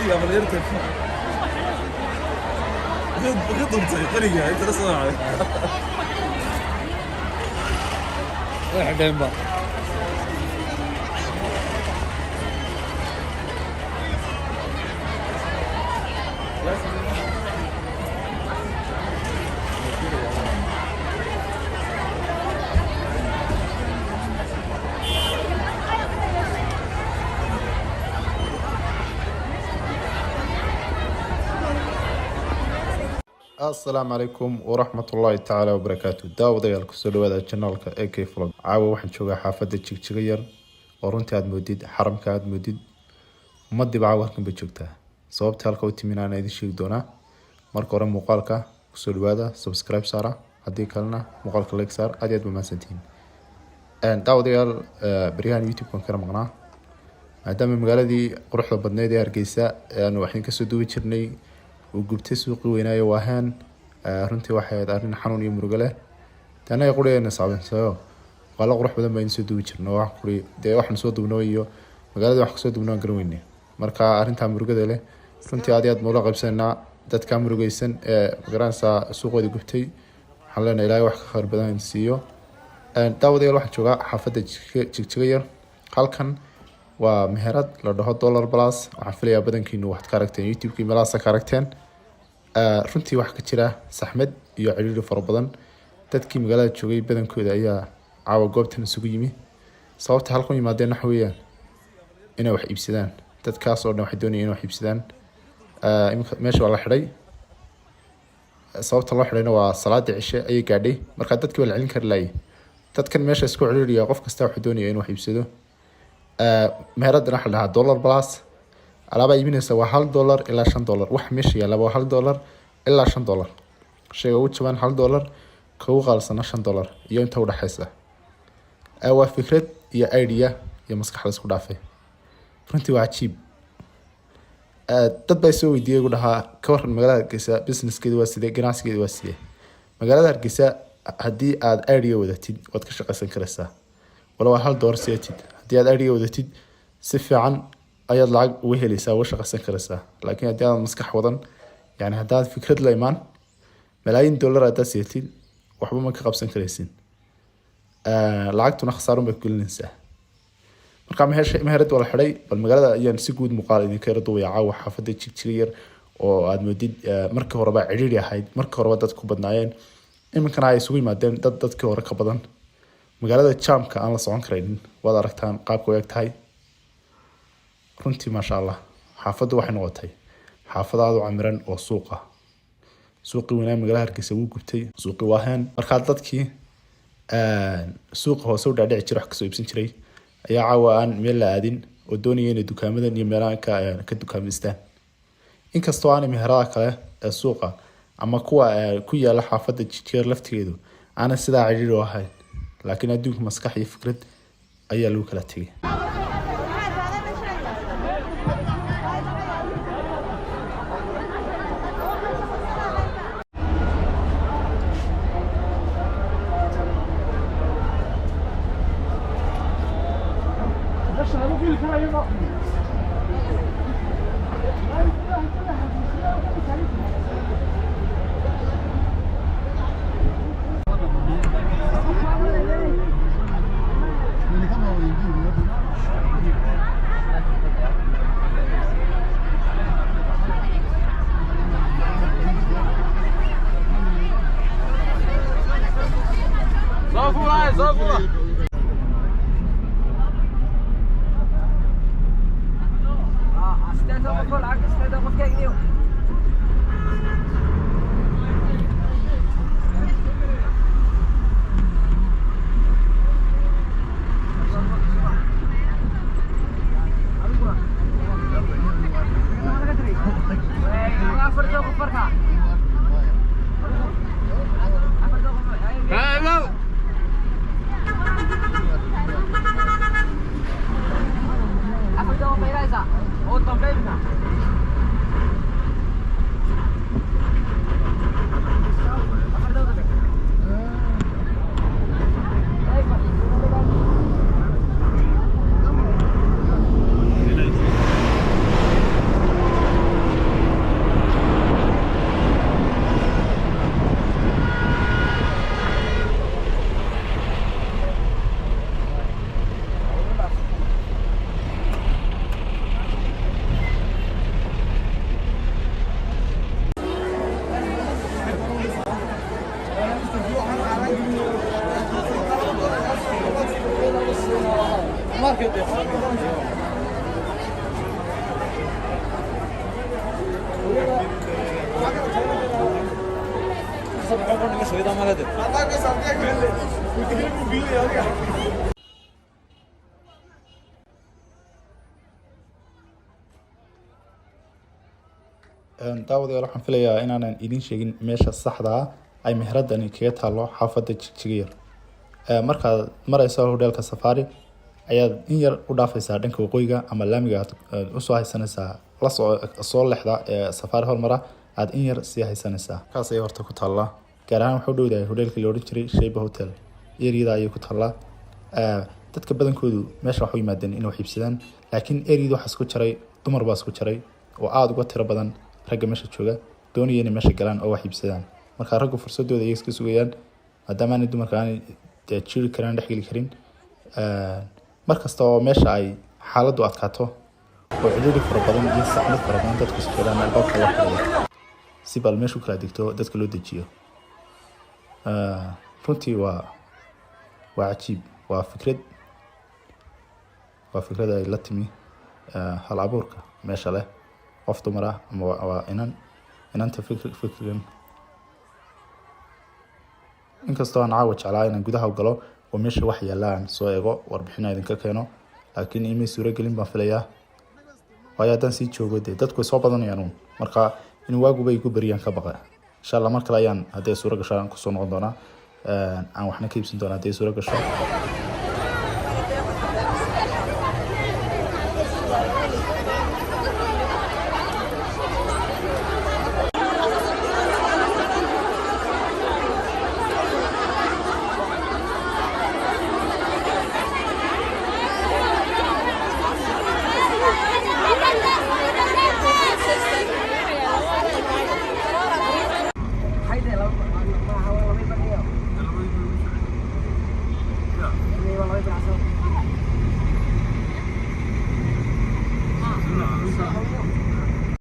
قرية باليرتك خطبتي قرية انت صناعي وحدين بقى السلام عليكم ورحمة الله تعالى وبركاته داوديال kusoo dhawaada channelka AK Vlog caawa waxaan joogaa xaafada Jigjiga yar oo runtii aad moodid xaramka aad moodid ummadii baa warkan ba joogtaa sababta halka u timinaan idin sheegi doonaa marka hore muuqaalka kusoo dhawaada subscribe saara hadii kalena muuqaalka like saar aad ba maasantiin daawadayaal bariyahan YouTube kan kala maqnaa maadaama magaaladii quruxda badneed ee Hargeysa aan waxaan ka soo duubi jirnay وجبت سوق ويناي وهان رنتي واحد أرين حنون يمرقله تاني يقولي أنا صعب سوا قال أروح بدل ما ينسدوا ويشرنا واحد يقولي ده واحد نسود بنويه مقالة ده واحد نسود بنوه قرويني مركا أرين تعمرقله له رنتي عاديات مولا قبل سنة ده كام مرقيسن مقران سوق ودي جبتي حلنا إلهي واحد خير بدل ينسيه داود يروح شجع حافظة تغير خالكن ومهرات لده $1 بلاس وحفلة بدن كينو واحد كاركتين يوتيوب كي ملاسة كاركتين runtii wax ka jira saxmad iyo ciriiri fara badan dadkii magaalada joogay badankooda ayaa caawa goobtan isugu yimi sababta halkan yimaadeen waxa weeyaan inay wax iibsadaan dadkaas oo dhan waxay doonayeen inay wax iibsadaan meesha waa la xidhay sababta loo xidhayna waa salaada cishe ayay gaadhay marka dadkii waa la celin kari laayay dadkan meesha isku ciriiriya qof kasta wuxuu doonaya inuu wax iibsado meheradana waxa la dhahaa $1 plus alaaba iibinaysa waa $1 ilaa $5 wax meesha yaala waa $1 ilaa $5 shayga ugu jaban $1 ka ugu qaalsana $5 iyo inta u dhaxaysa waa fikrad iyo idea iyo maskax la isku dhaafay runtii waa cajiib dad bay soo weydiiyay ugu dhahaa ka waran magaalada Hargeysa businesskeedu waa sidee ganacsigeedu waa sidee magaalada Hargeysa haddii aad idea wadatid waad ka shaqaysan karaysaa wala waa $1 siatid haddii aad idea wadatid si fiican ayaad lacag uga helaysaa uga shaqaysan karaysaa laakiin haddii aad maskax wadan yani haddaad fikrad la imaan malaayiin $, haddaad siatid waxba ma ka qabsan karaysin lacagtuna khasaarun bay ku gelinaysaa marka meherad waa la xidhay bal magaalada ayaan si guud muuqaal idinka yara duubaya caawa xaafada Jigjiga yar oo aad moodid markii horeba ciriiri ahayd markii horeba dad ku badnaayeen iminkana ay isugu yimaadeen dadkii hore ka badan magaalada jaamka aan la socon karaynin waad aragtaan qaabka u eg tahay runtii ma sha Allah xaafadu waxay noqotay xaafadaadu camiran oo suuqi weynaa magaalada Hargeysa uu gubtay suuqi waahan marka dadkii suuqa hoose u dhaadhici jiray wax ka soo iibsan jiray ayaa caawa aan meel la aadin oo doonayay inay dukaamadan iyo meelaha ka dukaamistaan inkastoo aan meherada kale ee suuqa ama kuwa ku yaala xaafada Jigjiga laftigeedu aan sidaa ciriiri u ahayn laakiin adduunka maskax iyo fikrad ayaa lagu kala tagay daawadayaal waxaan filayaa inaanan idin sheegin meesha saxda ah ay mehradani kaga taalo xaafadda Jigjiga yar. Markaad marayso hoteelka Safari ayaad in yar u dhaafaysaa dhanka waqooyiga ama laamiga aad u soo haysanaysaa la soo lexda ee Safari hormara aad in yar sii haysanaysaa. Kaas ay horta ku taala gaar ahaan wuxuu dhowdahay hoteelkii la oran jiray Shayba Hotel eriyada ayay ku taala. Dadka badankoodu meesha waxay yimaadeen inay wax iibsadaan laakiin eriyada waxa isku jaray dumar baa isku jaray oo aad uga tiro badan ragga meesha jooga doonayeen inay meesha galaan oo wax iibsadaan. Marka raggu fursadooda ay iska sugayaan maadaama ay dumarka aan jiri karaan dhexgeli karin. Markasta oo meesha ay xaaladdu adkaato oo cidhiidhi fara badan iyo saxmad fara badan dadku isku jiraan albaabka la xiro si bal meeshu kala digto dadka loo dejiyo. Runtii waa cajiib, waa fikrad ay la timi hal abuurka meesha leh qof dumar ah ama waa inanta fikrigan. Inkastoo aan caawa jeclaa inaan gudaha u galo oo meesha wax yaalaan soo eego warbixin idinka keeno laakiin imay suuragelin baan filayaa waayo haddaan sii joogo dee dadku soo badanayaan marka in waaguba igu bariyaan ka baqa. Insha Allah mar kale ayaan haddii suura gasho aan kusoo noqon doonaa aan waxna ka iibsan doonaa haddii suura gasho.